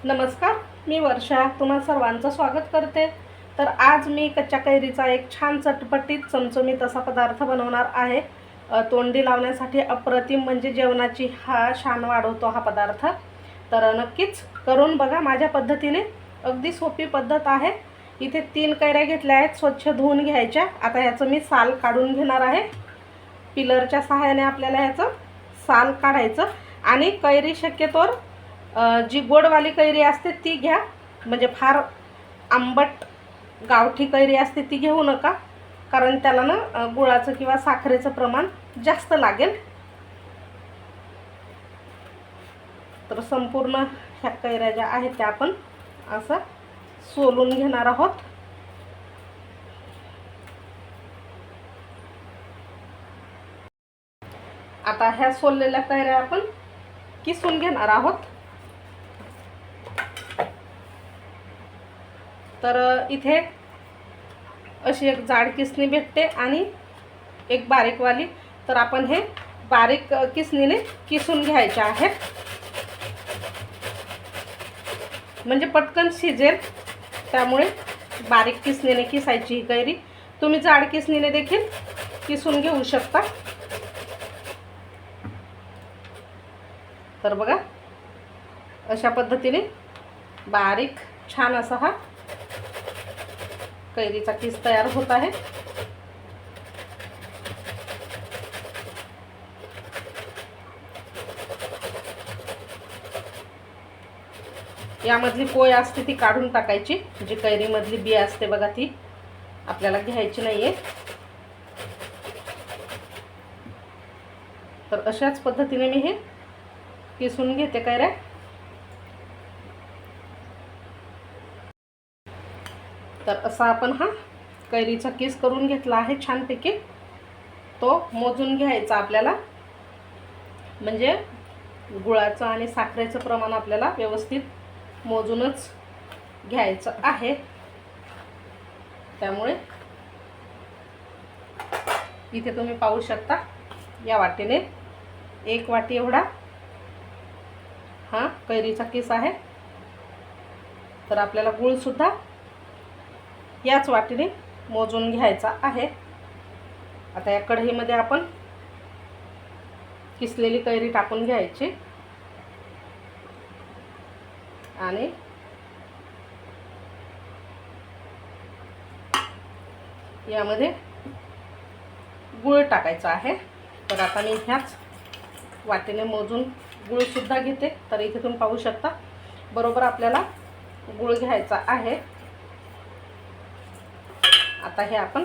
नमस्कार, मी वर्षा तुम्हा सर्वांचं स्वागत करते। तर आज मी कच्च्या कैरीचा एक छान चटपटीत चमचमीत असा पदार्थ बनवणार आहे। तोंडी लावण्यासाठी अप्रतिम म्हणजे जेवणाची शान वाढवतो हा पदार्थ। तर नक्कीच करून बघा माझ्या पद्धतीने। अगदी सोपी पद्धत आहे। इथे 3 कैऱ्या घेतल्या आहेत, स्वच्छ धुवून घ्यायच्या। आता ह्याचं मी साल काढून घेणार आहे। पिलरच्या सहाय्याने आपल्याला ह्याचं साल काढायचं आणि कैरी शक्यतोवर जी गोडवाली कैरी असते ती घ्या, म्हणजे फार आंबट गावठी कैरी असते ती घेऊ नका, कारण त्याला ना गुळाचं किंवा साखरेचं प्रमाण जास्त लागेल। तर संपूर्ण ह्या कैऱ्या ज्या आहेत त्या आपण असं सोलून घेणार आहोत। आता ह्या सोललेल्या कैऱ्या आपण किसून घेणार आहोत। तर इथे अशी एक जाड किसणी भेटते आणि एक बारीकवाली। तर आपण हे बारीक किसणीने किसून घ्यायचे आहेत, म्हणजे पटकन शिजेल। त्यामुळे बारीक किसणीने किसायची ही कैरी। तुम्ही जाड किसणीने देखील किसून घेऊ शकता। तर बघा अशा पद्धतीने बारीक छान असा हा कैरीचा किस तयार होत आहे। यामधली कोय असते ती काढून टाकायची, जी कैरीमधली बी असते बघा ती आपल्याला घ्यायची नाहीये। तर अशाच पद्धतीने मी हे किसून घेते कैऱ्या। तर असा आपण हा कैरीचा किस करून घेतला आहे छानपैकी। तो मोजून घ्यायचा आपल्याला, म्हणजे गुळाचं आणि साखरेचं प्रमाण आपल्याला व्यवस्थित मोजूनच घ्यायचं आहे। त्यामुळे इथे तुम्ही पाहू शकता या वाटीने 1 वाटी एवढा हा कैरीचा किस आहे। तर आपल्याला गुळ सुद्धा याच वाटीने मोजून घ्यायचा आहे। आता या कढईमध्ये आपण किसलेली कैरी टाकून घ्यायची आणि यामध्ये गुळ टाकायचा आहे। तर आता मी ह्याच वाटीने मोजून गुळ सुद्धा घेते। तर इथे तुम्ही पाहू शकता बरोबर आपल्याला गुळ घ्यायचा आहे। आता हे आपण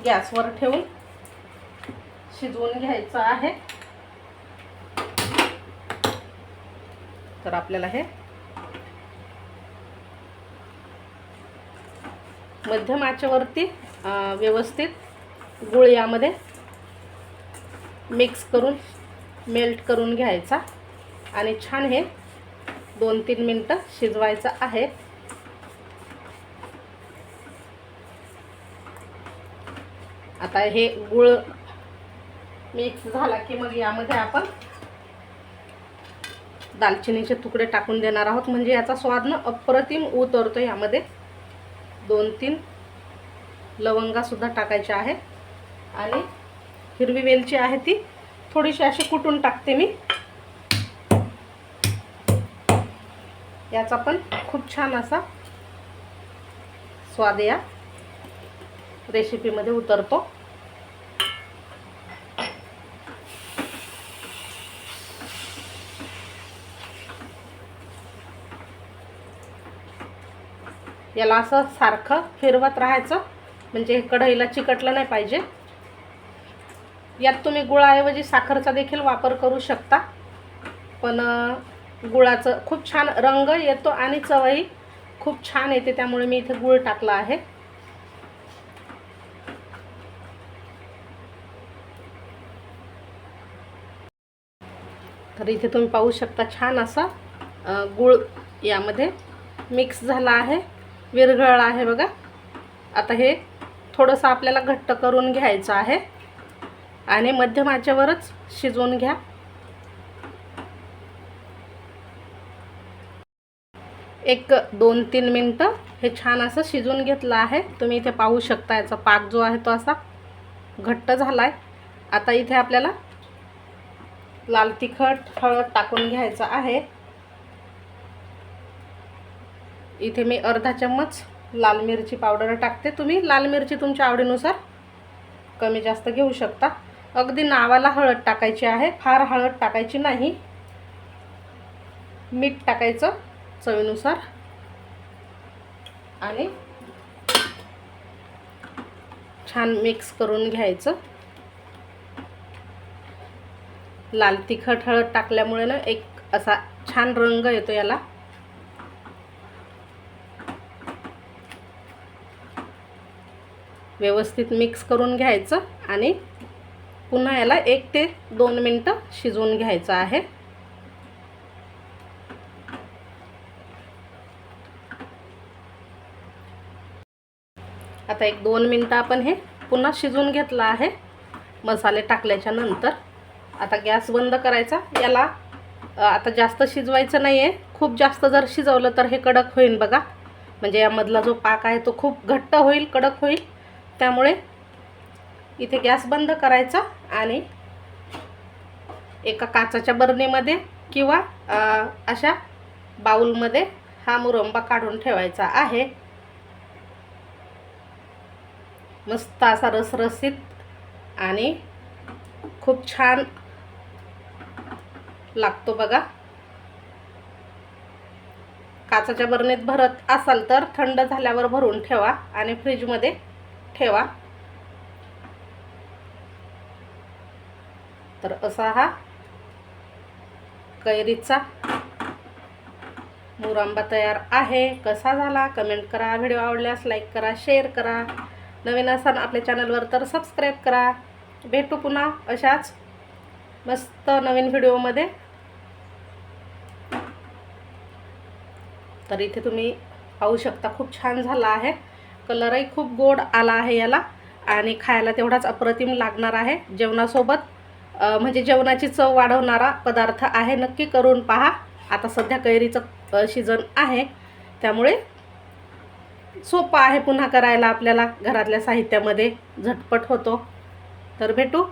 गॅसवर ठेवून शिजवून घ्यायचं आहे। तर आपल्याला हे मध्यम आचेवरती व्यवस्थित गुळ यामध्ये मिक्स करून मेल्ट करून घ्यायचा आणि छान हे 2-3 मिनिटं शिजवायचं आहे। आता हे गुळ मिक्स झाला की मग यामध्ये आपण दालचिनीचे तुकडे टाकून देणार आहोत, म्हणजे याचा स्वाद ना अप्रतिम उतरतो। यामध्ये 2-3 लवंगा सुद्धा टाकायच्या आहे आणि हिरवी वेलची आहे ती थोडीशी अशी कुटून टाकते मी। याचा पण खूप छान असा स्वाद या रेसिपीमध्ये उतरतो। याला असं सारखं फिरवत राहायचं, म्हणजे कढईला चिकटलं नाही पाहिजे। यात तुम्ही गुळाऐवजी साखरचा देखील वापर करू शकता, पण गुळाचं खूप छान रंग येतो आणि चवही खूप छान येते, त्यामुळे मी इथे गुळ टाकला आहे। तर इथे तुम्ही पाहू शकता छान असा गुळ यामध्ये मिक्स झाला आहे, विरघळला आहे बघा। आता हे थोडंसं आपल्याला घट्ट करून घ्यायचं आहे आणि मध्यम आचेवरच शिजवून घ्या। एक 2-3 मिनटं हे छान असं शिजवून घेतलं आहे. तुम्ही इथे पाहू शकता याचा पाक जो आहे तो असा घट्ट झाला आहे. आता इथे आपल्याला लाल तिखट, हळद टाकून घ्यायचं आहे. इथे मी अर्धा चम्मच लाल मिरची पावडर टाकते. तुम्ही लाल मिरची तुमच्या आवडीनुसार कमी जास्त घेऊ शकता. अगदी नावाला हळद टाकायची आहे, फार हळद टाकायची नाही. मीठ टाकायचं चवीनुसार आणि छान मिक्स करून घ्यायचं. लाल तिखट हळद टाकल्यामुळे ना एक असा छान रंग येतो याला. व्यवस्थित मिक्स करून घ्यायचं आणि पुन्हा याला 1 ते 2 मिनटं शिजवून घ्यायचं आहे. आता 1-2 मिनटं आपण हे पुन्हा शिजवून घेतलं आहे मसाले टाकल्याच्या नंतर. आता गॅस बंद करायचा. याला आता जास्त शिजवायचं नाही आहे. खूप जास्त जर शिजवलं तर हे कडक होईल बघा. म्हणजे यामधला जो पाक आहे तो खूप घट्ट होईल, कडक होईल. त्यामुळे इथे गॅस बंद करायचा आणि एका काचेच्या बरणीमध्ये किंवा अशा बाउलमध्ये हा मुरंबा काढून ठेवायचा आहे. मस्त असा रसरसीत आणि खूप छान लागतो बघा. काचेच्या बरणीत भरत असाल तर थंड झाल्यावर भरून ठेवा आणि फ्रीजमध्ये ठेवा. तर असा हा कैरीचा मुरंबा तयार आहे. कसा झाला कमेंट करा. व्हिडिओ आवडल्यास लाईक करा, शेअर करा. नवीन असाल आपल्या चॅनलवर तर सबस्क्राईब करा. भेटू पुन्हा अशाच मस्त नवीन व्हिडिओमध्ये. तर इथे तुम्ही पाहू शकता खूप छान झाला आहे. कलरही खूप गोड आला आहे याला आणि खायला तेवढाच अप्रतिम लागणार आहे. जेवणासोबत म्हणजे जेवणाची चव वाढवणारा पदार्थ आहे. नक्की करून पहा. आता सध्या कैरीचं सीजन आहे त्यामुळे सोपं आहे पुन्हा करायला. आपल्याला घरातल्या साहित्यामध्ये झटपट होतो. तर भेटू